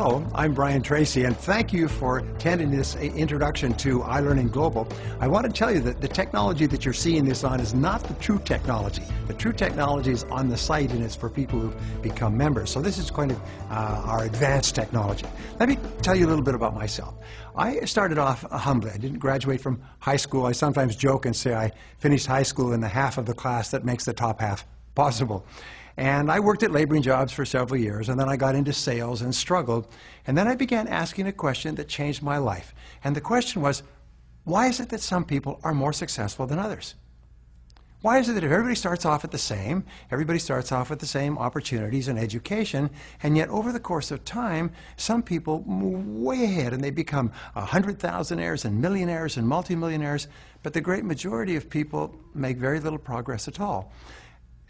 Hello, I'm Brian Tracy, and thank you for attending this introduction to iLearningGlobal. I want to tell you that the technology that you're seeing this on is not the true technology. The true technology is on the site, and it's for people who've become members. So this is kind of our advanced technology. Let me tell you a little bit about myself. I started off humbly. I didn't graduate from high school. I sometimes joke and say I finished high school in the half of the class that makes the top half possible. And I worked at laboring jobs for several years, and then I got into sales and struggled. And then I began asking a question that changed my life. And the question was, why is it that some people are more successful than others? Why is it that if everybody starts off at the same, everybody starts off with the same opportunities and education, and yet over the course of time, some people move way ahead and they become 100,000-aires and millionaires and multimillionaires, but the great majority of people make very little progress at all?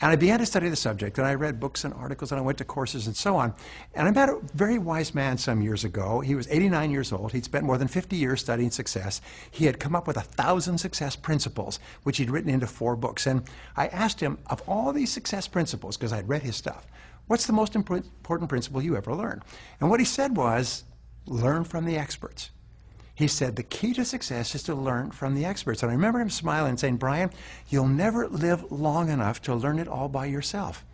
And I began to study the subject, and I read books and articles, and I went to courses and so on. And I met a very wise man some years ago. He was 89 years old. He'd spent more than 50 years studying success. He had come up with 1,000 success principles, which he'd written into 4 books. And I asked him, of all these success principles, because I'd read his stuff, what's the most important principle you ever learned? And what he said was, learn from the experts. He said, the key to success is to learn from the experts. And I remember him smiling and saying, Brian, you'll never live long enough to learn it all by yourself.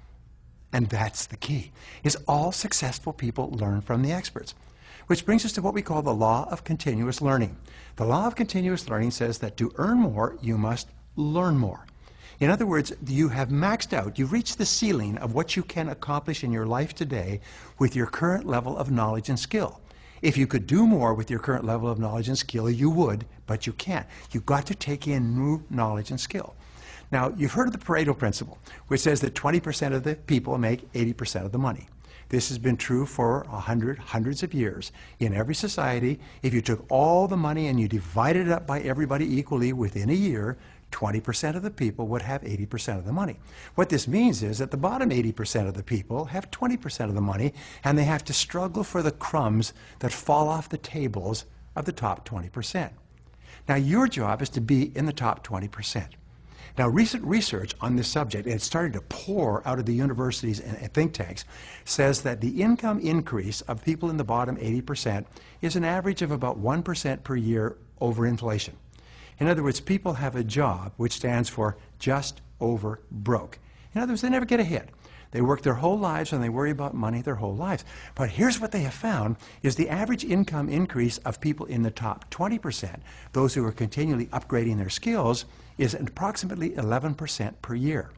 And that's the key, is all successful people learn from the experts. Which brings us to what we call the law of continuous learning. The law of continuous learning says that to earn more, you must learn more. In other words, you have maxed out, you've reached the ceiling of what you can accomplish in your life today with your current level of knowledge and skill. If you could do more with your current level of knowledge and skill, you would, but you can't. You've got to take in new knowledge and skill. Now, you've heard of the Pareto principle, which says that 20% of the people make 80% of the money. This has been true for hundreds of years. In every society, if you took all the money and you divided it up by everybody equally within a year, 20% of the people would have 80% of the money. What this means is that the bottom 80% of the people have 20% of the money, and they have to struggle for the crumbs that fall off the tables of the top 20%. Now, your job is to be in the top 20%. Now, recent research on this subject, and it's starting to pour out of the universities and think tanks, says that the income increase of people in the bottom 80% is an average of about 1% per year over inflation. In other words, people have a job which stands for just over broke. In other words, they never get ahead. They work their whole lives and they worry about money their whole lives. But here's what they have found is the average income increase of people in the top 20%, those who are continually upgrading their skills, is approximately 11% per year.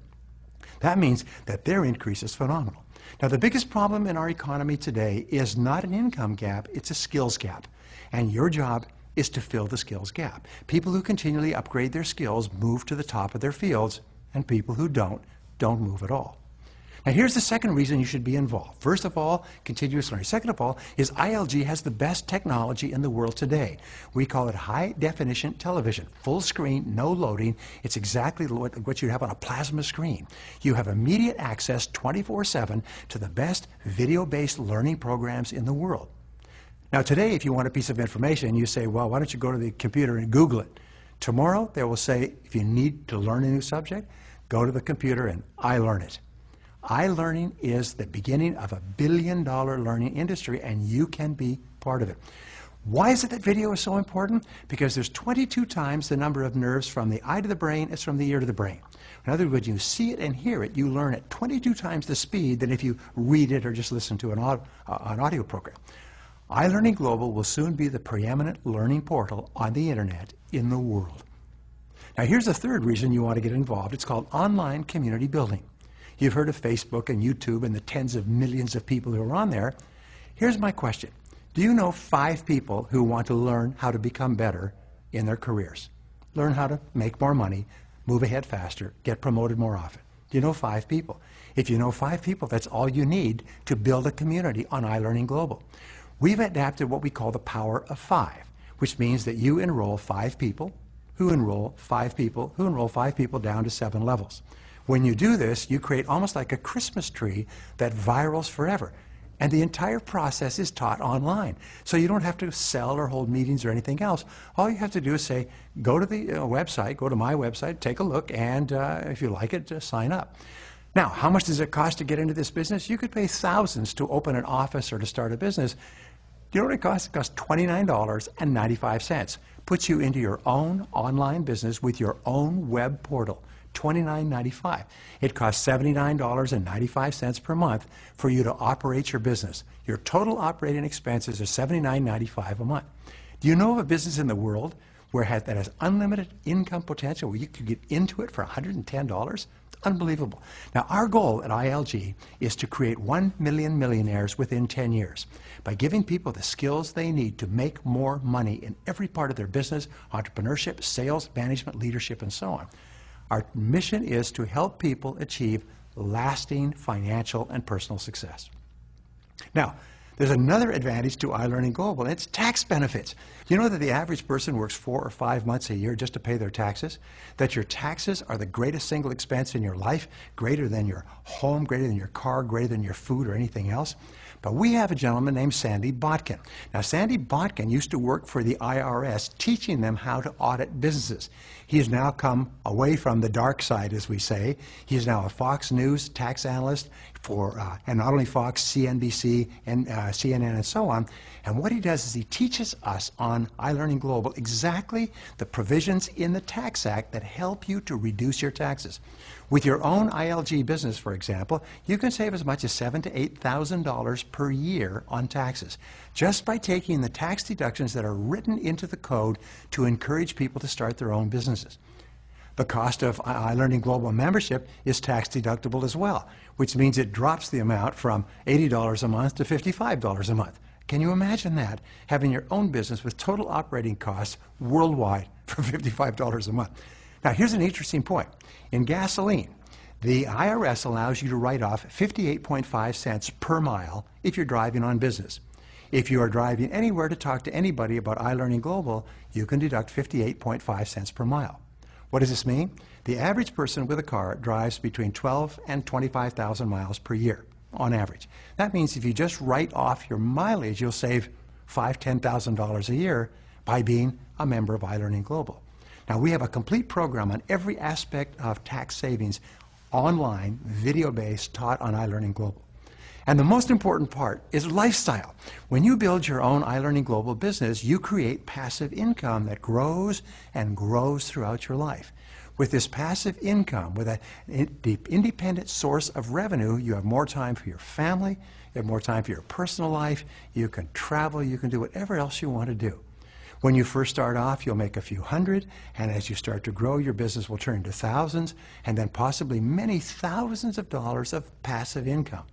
That means that their increase is phenomenal. Now, the biggest problem in our economy today is not an income gap, it's a skills gap. And your job is to fill the skills gap. People who continually upgrade their skills move to the top of their fields, and people who don't move at all. Now, here's the second reason you should be involved. First of all, continuous learning. Second of all, is ILG has the best technology in the world today. We call it high-definition television. Full screen, no loading. It's exactly what you have on a plasma screen. You have immediate access 24/7 to the best video-based learning programs in the world. Now, today, if you want a piece of information, you say, well, why don't you go to the computer and Google it? Tomorrow, they will say, if you need to learn a new subject, go to the computer and iLearn it. iLearning is the beginning of a billion-dollar learning industry, and you can be part of it. Why is it that video is so important? Because there's 22 times the number of nerves from the eye to the brain as from the ear to the brain. In other words, you see it and hear it, you learn at 22 times the speed than if you read it or just listen to an audio program. iLearningGlobal will soon be the preeminent learning portal on the internet in the world. Now, here's a third reason you want to get involved. It's called online community building. You've heard of Facebook and YouTube and the tens of millions of people who are on there. Here's my question. Do you know 5 people who want to learn how to become better in their careers? Learn how to make more money, move ahead faster, get promoted more often. Do you know 5 people? If you know 5 people, that's all you need to build a community on iLearningGlobal. We've adapted what we call the power of 5, which means that you enroll 5 people, who enroll 5 people, who enroll 5 people down to 7 levels. When you do this, you create almost like a Christmas tree that virals forever. And the entire process is taught online. So you don't have to sell or hold meetings or anything else. All you have to do is say, go to the website, go to my website, take a look, and if you like it, just sign up. Now, how much does it cost to get into this business? You could pay thousands to open an office or to start a business. You know what it costs? It costs $29.95. Puts you into your own online business with your own web portal. $29.95. It costs $79.95 per month for you to operate your business. Your total operating expenses are $79.95 a month. Do you know of a business in the world that has unlimited income potential, where you could get into it for $110? It's unbelievable. Now, our goal at ILG is to create 1 million millionaires within 10 years by giving people the skills they need to make more money in every part of their business, entrepreneurship, sales, management, leadership, and so on. Our mission is to help people achieve lasting financial and personal success. Now, there's another advantage to iLearningGlobal, and it's tax benefits. You know that the average person works 4 or 5 months a year just to pay their taxes? That your taxes are the greatest single expense in your life, greater than your home, greater than your car, greater than your food or anything else? But we have a gentleman named Sandy Botkin. Now, Sandy Botkin used to work for the IRS, teaching them how to audit businesses. He has now come away from the dark side, as we say. He is now a Fox News tax analyst for, and not only Fox, CNBC, and CNN, and so on. And what he does is he teaches us on iLearningGlobal exactly the provisions in the Tax Act that help you to reduce your taxes. With your own ILG business, for example, you can save as much as $7,000 to $8,000 per year on taxes, just by taking the tax deductions that are written into the code to encourage people to start their own businesses. The cost of iLearningGlobal membership is tax deductible as well, which means it drops the amount from $80 a month to $55 a month. Can you imagine that? Having your own business with total operating costs worldwide for $55 a month. Now, here's an interesting point. In gasoline, the IRS allows you to write off 58.5 cents per mile if you're driving on business. If you are driving anywhere to talk to anybody about iLearningGlobal, you can deduct 58.5 cents per mile. What does this mean? The average person with a car drives between 12 and 25,000 miles per year on average. That means if you just write off your mileage, you'll save $5,000 to $10,000 a year by being a member of iLearningGlobal. Now, we have a complete program on every aspect of tax savings, online, video-based, taught on iLearningGlobal. And the most important part is lifestyle. When you build your own iLearningGlobal business, you create passive income that grows and grows throughout your life. With this passive income, with a deep independent source of revenue, you have more time for your family, you have more time for your personal life, you can travel, you can do whatever else you want to do. When you first start off, you'll make a few hundred, and as you start to grow, your business will turn to thousands, and then possibly many thousands of dollars of passive income.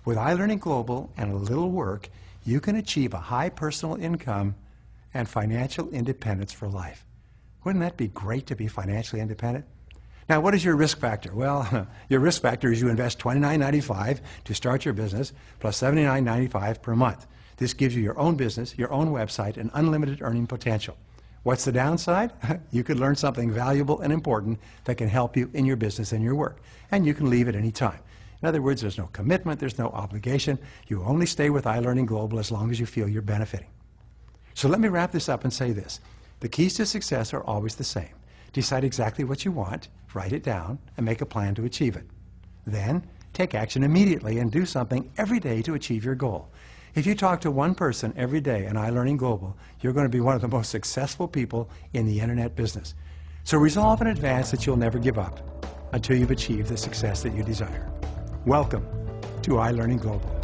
With iLearningGlobal and a little work, you can achieve a high personal income and financial independence for life. Wouldn't that be great to be financially independent? Now, what is your risk factor? Well, your risk factor is you invest $29.95 to start your business, plus $79.95 per month. This gives you your own business, your own website, and unlimited earning potential. What's the downside? You could learn something valuable and important that can help you in your business and your work, and you can leave at any time. In other words, there's no commitment, there's no obligation. You only stay with iLearningGlobal as long as you feel you're benefiting. So let me wrap this up and say this. The keys to success are always the same. Decide exactly what you want, write it down, and make a plan to achieve it. Then, take action immediately and do something every day to achieve your goal. If you talk to one person every day in iLearningGlobal, you're going to be one of the most successful people in the internet business. So resolve in advance that you'll never give up until you've achieved the success that you desire. Welcome to iLearningGlobal.